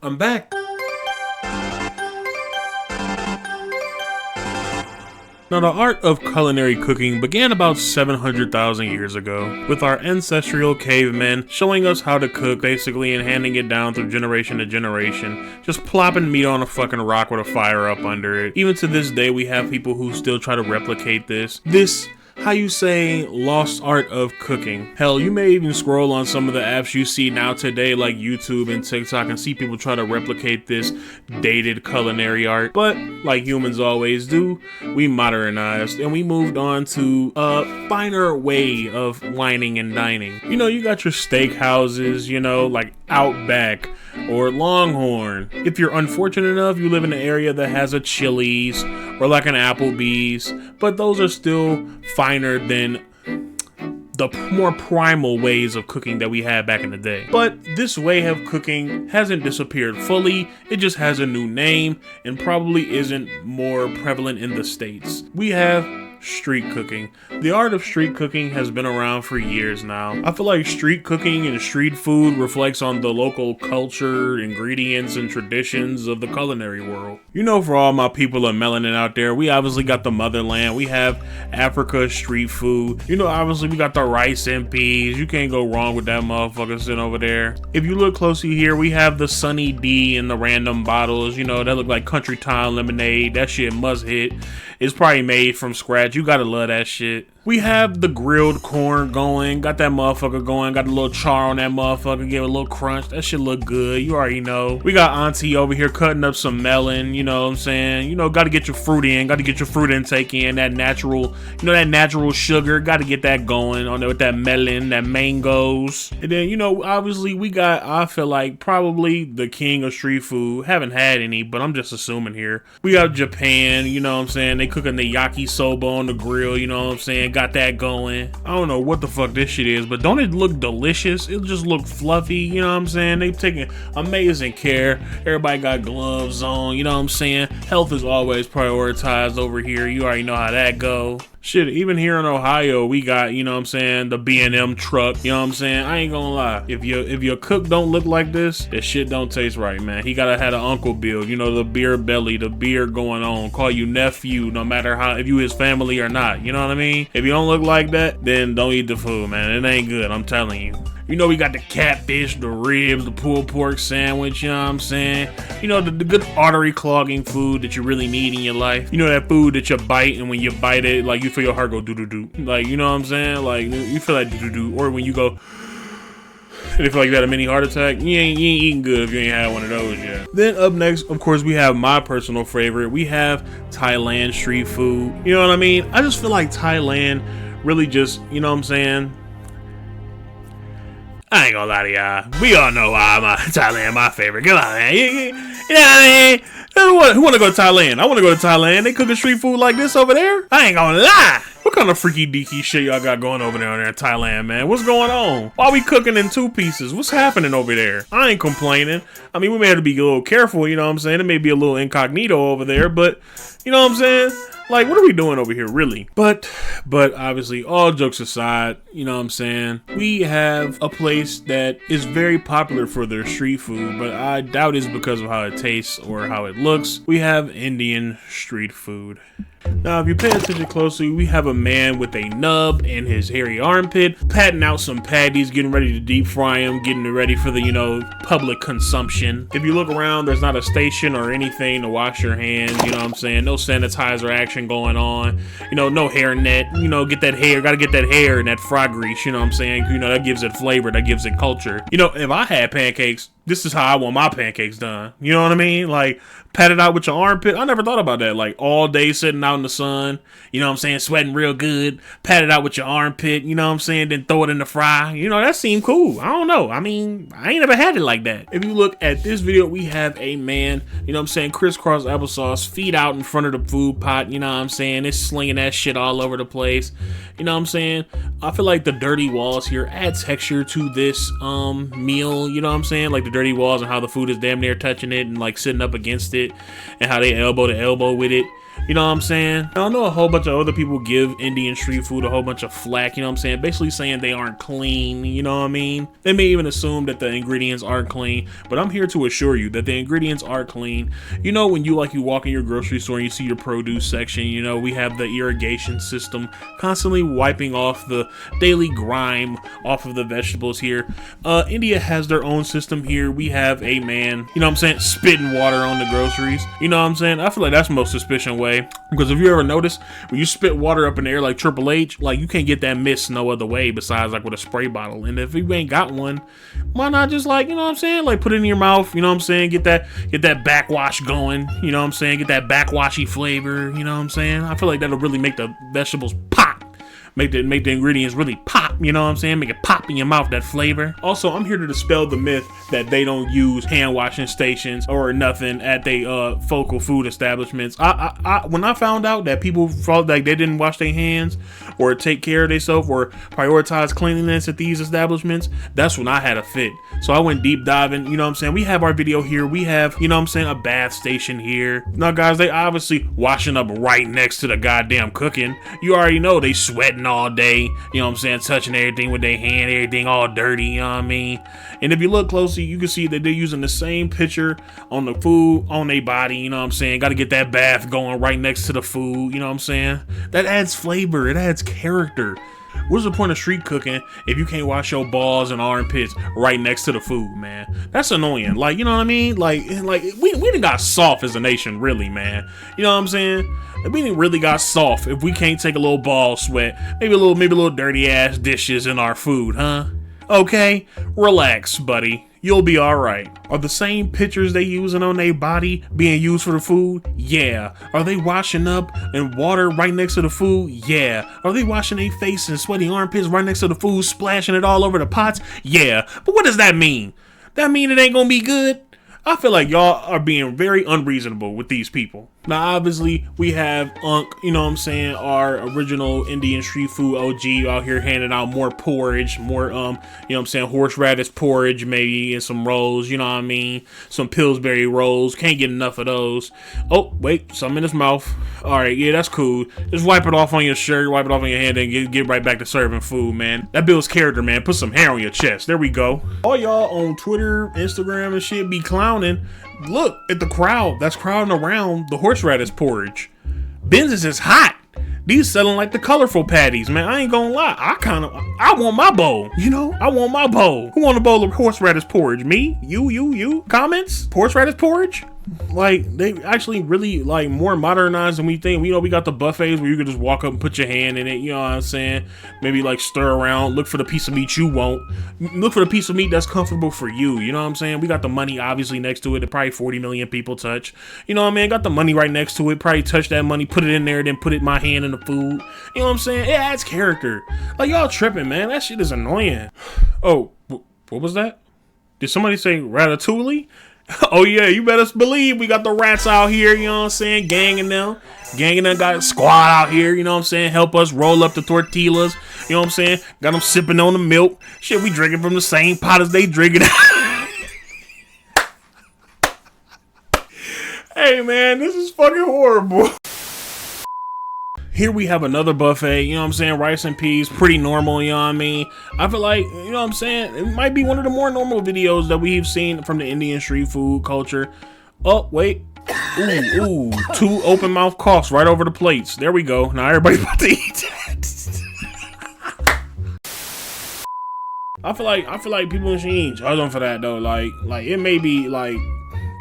I'm back. Now, the art of culinary cooking began about 700,000 years ago, with our ancestral cavemen showing us how to cook, basically, and handing it down through generation to generation, just plopping meat on a fucking rock with a fire up under it. Even to this day, we have people who still try to replicate this. How you say, lost art of cooking. Hell, you may even scroll on some of the apps you see now today like YouTube and TikTok and see people try to replicate this dated culinary art. But like humans always do, we modernized and we moved on to a finer way of wining and dining. You know, you got your steak houses, you know, like Outback or Longhorn. If you're unfortunate enough, you live in an area that has a Chili's or like an Applebee's, but those are still finer than the more primal ways of cooking that we had back in the day. But this way of cooking hasn't disappeared fully, it just has a new name and probably isn't more prevalent in the States. We have street cooking. The art of street cooking has been around for years now. I feel like street cooking and street food reflects on the local culture, ingredients, and traditions of the culinary world. You know, for all my people of melanin out there, we obviously got the motherland. We have Africa street food. You know, obviously we got the rice and peas. You can't go wrong with that motherfucker sitting over there. If you look closely here, we have the Sunny D in the random bottles. You know, that look like Country Time lemonade. That shit must hit. It's probably made from scratch. You gotta love that shit. We have the grilled corn going. Got that motherfucker going. Got a little char on that motherfucker. Give it a little crunch. That shit look good. You already know. We got Auntie over here cutting up some melon. You know what I'm saying? You know, gotta get your fruit in. Gotta get your fruit intake in. That natural, you know, that natural sugar. Gotta get that going on there with that melon, that mangoes. And then, you know, obviously we got, I feel like, probably the king of street food. Haven't had any, but I'm just assuming here. We got Japan. You know what I'm saying? They cooking the yakisoba on the grill. You know what I'm saying? Got that going. I don't know what the fuck this shit is, but don't it look delicious? It just look fluffy, you know what I'm saying? They've taken amazing care. Everybody got gloves on, you know what I'm saying? Health is always prioritized over here. You already know how that go. Shit, even here in Ohio, we got, you know what I'm saying, the B&M truck, you know what I'm saying? I ain't gonna lie. If your cook don't look like this shit don't taste right, man. He gotta have an Uncle Bill, you know, the beer belly, the beer going on, call you nephew, no matter how, if you his family or not, you know what I mean? If you don't look like that, then don't eat the food, man. It ain't good, I'm telling you. You know, we got the catfish, the ribs, the pulled pork sandwich, you know what I'm saying? You know, the good artery clogging food that you really need in your life. You know, that food that you bite, and when you bite it, like, you feel your heart go doo-doo-doo. Like, you know what I'm saying? Like, you feel like doo-doo-doo. Or when you go, and you feel like you had a mini heart attack, you ain't eating good if you ain't had one of those yet. Then up next, of course, we have my personal favorite. We have Thailand street food. You know what I mean? I just feel like Thailand really just, you know what I'm saying? I ain't gonna lie to y'all. We all know why Thailand my favorite. Come on, man. You know what I mean? Who wanna go to Thailand? I wanna go to Thailand. They cooking street food like this over there? I ain't gonna lie. What kind of freaky deaky shit y'all got going over there in Thailand, man? What's going on? Why we cooking in two pieces? What's happening over there? I ain't complaining. I mean, we may have to be a little careful, you know what I'm saying? It may be a little incognito over there, but you know what I'm saying? Like, what are we doing over here, really? But obviously, all jokes aside, you know what I'm saying? We have a place that is very popular for their street food, but I doubt it's because of how it tastes or how it looks. We have Indian street food. Now, if you pay attention closely, we have a man with a nub in his hairy armpit, patting out some patties, getting ready to deep fry them, getting it ready for the, you know, public consumption. If you look around, there's not a station or anything to wash your hands, you know what I'm saying? No sanitizer action going on, you know, no hair net, you know, get that hair, gotta get that hair and that fry grease, you know what I'm saying? You know, that gives it flavor, that gives it culture. You know, if I had pancakes, this is how I want my pancakes done. You know what I mean? Like, pat it out with your armpit. I never thought about that. Like, all day sitting out in the sun, you know what I'm saying, sweating real good, pat it out with your armpit, you know what I'm saying, then throw it in the fry. You know, that seemed cool. I don't know. I mean, I ain't never had it like that. If you look at this video, we have a man, you know what I'm saying, crisscross applesauce, feet out in front of the food pot, you know what I'm saying, it's slinging that shit all over the place. You know what I'm saying? I feel like the dirty walls here add texture to this meal, you know what I'm saying? Like the dirty walls and how the food is damn near touching it and like sitting up against it and how they elbow to elbow with it. You know what I'm saying? I know a whole bunch of other people give Indian street food a whole bunch of flack, you know what I'm saying? Basically saying they aren't clean, you know what I mean? They may even assume that the ingredients aren't clean, but I'm here to assure you that the ingredients are clean. You know, when you walk in your grocery store and you see your produce section, you know, we have the irrigation system constantly wiping off the daily grime off of the vegetables here. India has their own system here. We have a man, you know what I'm saying, spitting water on the groceries. You know what I'm saying? I feel like that's the most suspicious way. Because if you ever notice, when you spit water up in the air like Triple H, like you can't get that mist no other way besides like with a spray bottle. And if you ain't got one, why not just like, you know what I'm saying, like put it in your mouth, you know what I'm saying, get that backwash going, you know what I'm saying, get that backwashy flavor, you know what I'm saying. I feel like that'll really make the vegetables pop. Make the ingredients really pop, you know what I'm saying? Make it pop in your mouth, that flavor. Also, I'm here to dispel the myth that they don't use hand washing stations or nothing at they focal food establishments. When I found out that people felt like they didn't wash their hands or take care of themselves or prioritize cleanliness at these establishments, that's when I had a fit. So I went deep diving, you know what I'm saying? We have our video here. We have, you know what I'm saying, a bath station here. Now, guys, they obviously washing up right next to the goddamn cooking. You already know they sweating all day, you know what I'm saying, touching everything with their hand, everything all dirty, you know what I mean? And if you look closely, you can see that they're using the same picture on the food, on their body, you know what I'm saying? Got to get that bath going right next to the food, you know what I'm saying? That adds flavor, it adds character. What's the point of street cooking if you can't wash your balls and armpits right next to the food, man? That's annoying. Like, you know what I mean? Like we done got soft as a nation, really, man. You know what I'm saying? We didn't really got soft if we can't take a little ball sweat, maybe a little dirty ass dishes in our food, huh? Okay, relax, buddy. You'll be alright. Are the same pictures they using on their body being used for the food? Yeah. Are they washing up in water right next to the food? Yeah. Are they washing their face and sweaty armpits right next to the food, splashing it all over the pots? Yeah. But what does that mean? That mean it ain't gonna be good? I feel like y'all are being very unreasonable with these people. Now, obviously, we have Unk, you know what I'm saying, our original Indian street food OG out here handing out more porridge, more, you know what I'm saying, horseradish porridge maybe, and some rolls, you know what I mean, some Pillsbury rolls. Can't get enough of those. Oh, wait, something in his mouth. All right, yeah, that's cool. Just wipe it off on your shirt, wipe it off on your hand, and get right back to serving food, man. That builds character, man. Put some hair on your chest. There we go. All y'all on Twitter, Instagram, and shit be clowning. Look at the crowd that's crowding around the horseradish porridge. Ben's is hot. These selling like the colorful patties, man. I ain't gonna lie. I want my bowl. You know, I want my bowl. Who want a bowl of horseradish porridge? Me? You? Comments? Horseradish porridge? Like, they actually really, like, more modernized than we think. You know, we got the buffets where you can just walk up and put your hand in it, you know what I'm saying? Maybe, like, stir around, look for the piece of meat you want. Look for the piece of meat that's comfortable for you, you know what I'm saying? We got the money, obviously, next to it that probably 40 million people touch. You know what I mean? Got the money right next to it, probably touch that money, put it in there, then put it in my hand in the food. You know what I'm saying? It adds character. Like, y'all tripping, man. That shit is annoying. Oh, what was that? Did somebody say ratatouille? Oh yeah, you better believe we got the rats out here, you know what I'm saying, ganging them got a squad out here, you know what I'm saying, help us roll up the tortillas, you know what I'm saying, got them sipping on the milk, shit, we drinking from the same pot as they drinking. Hey man, this is fucking horrible. Here we have another buffet, you know what I'm saying, rice and peas, pretty normal, you know what I mean? I feel like, you know what I'm saying, it might be one of the more normal videos that we've seen from the Indian street food culture. Oh, wait. Ooh, 2 open mouth coughs right over the plates. There we go. Now everybody's about to eat that. I feel like people shouldn't judge them for that though. Like it may be like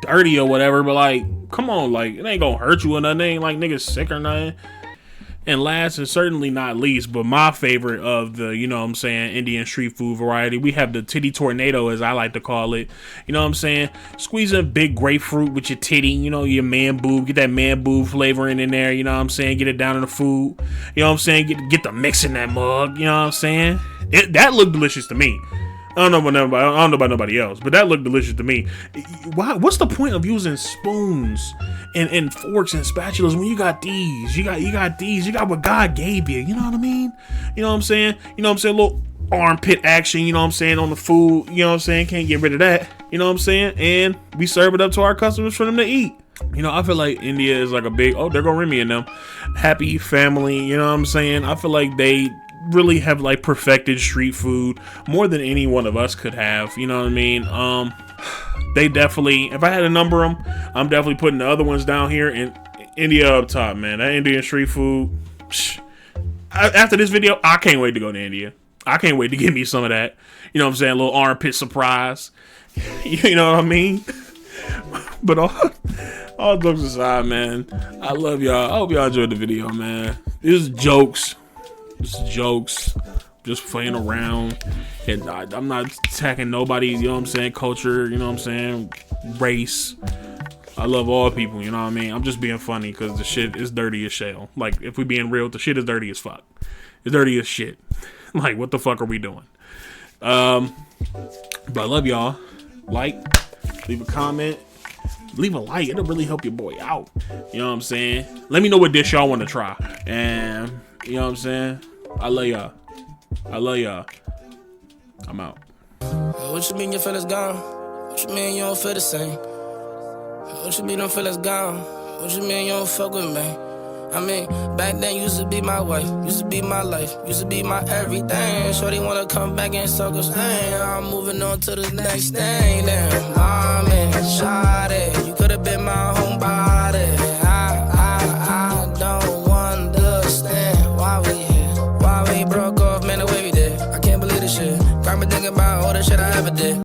dirty or whatever, but like, come on, like it ain't gonna hurt you or nothing. It ain't like niggas sick or nothing. And last and certainly not least, but my favorite of the, you know what I'm saying, Indian street food variety, we have the titty tornado, as I like to call it. You know what I'm saying? Squeeze a big grapefruit with your titty, you know, your man boob, get that man boob flavoring in there, you know what I'm saying? Get it down in the food. You know what I'm saying? Get the mix in that mug, you know what I'm saying? That looked delicious to me. I don't know about nobody else, but that looked delicious to me. What's the point of using spoons and forks and spatulas when you got these? You got what God gave you. You know what I mean? You know what I'm saying? You know what I'm saying? A little armpit action, you know what I'm saying, on the food. You know what I'm saying? Can't get rid of that. You know what I'm saying? And we serve it up to our customers for them to eat. You know, I feel like India is like a big, oh, there go Remy and them, happy family, you know what I'm saying? I feel like they really have like perfected street food more than any one of us could have, you know what I mean? They definitely, if I had to number them, I'm definitely putting the other ones down here and India up top, man. That Indian street food, after this video, I can't wait to go to India. I can't wait to get me some of that. You know what I'm saying? A little armpit surprise. You know what I mean? But all jokes aside, man, I love y'all. I hope y'all enjoyed the video, man. This is jokes. This is jokes. Just playing around. And I'm not attacking nobody's, you know what I'm saying, culture, you know what I'm saying, race. I love all people, you know what I mean? I'm just being funny because the shit is dirty as shell. Like, if we being real, the shit is dirty as fuck. It's dirty as shit. Like, what the fuck are we doing? But I love y'all. Like, leave a comment. Leave a like. It'll really help your boy out. You know what I'm saying? Let me know what dish y'all want to try. And, you know what I'm saying? I love y'all. I love y'all. I'm out. What you mean your feelings gone? What you mean you don't feel the same? What you mean them feelings gone? What you mean you don't fuck with me? I mean, back then used to be my wife, used to be my life, used to be my everything. Shorty wanna come back and suck us. I'm moving on to the next thing. Damn, I'm in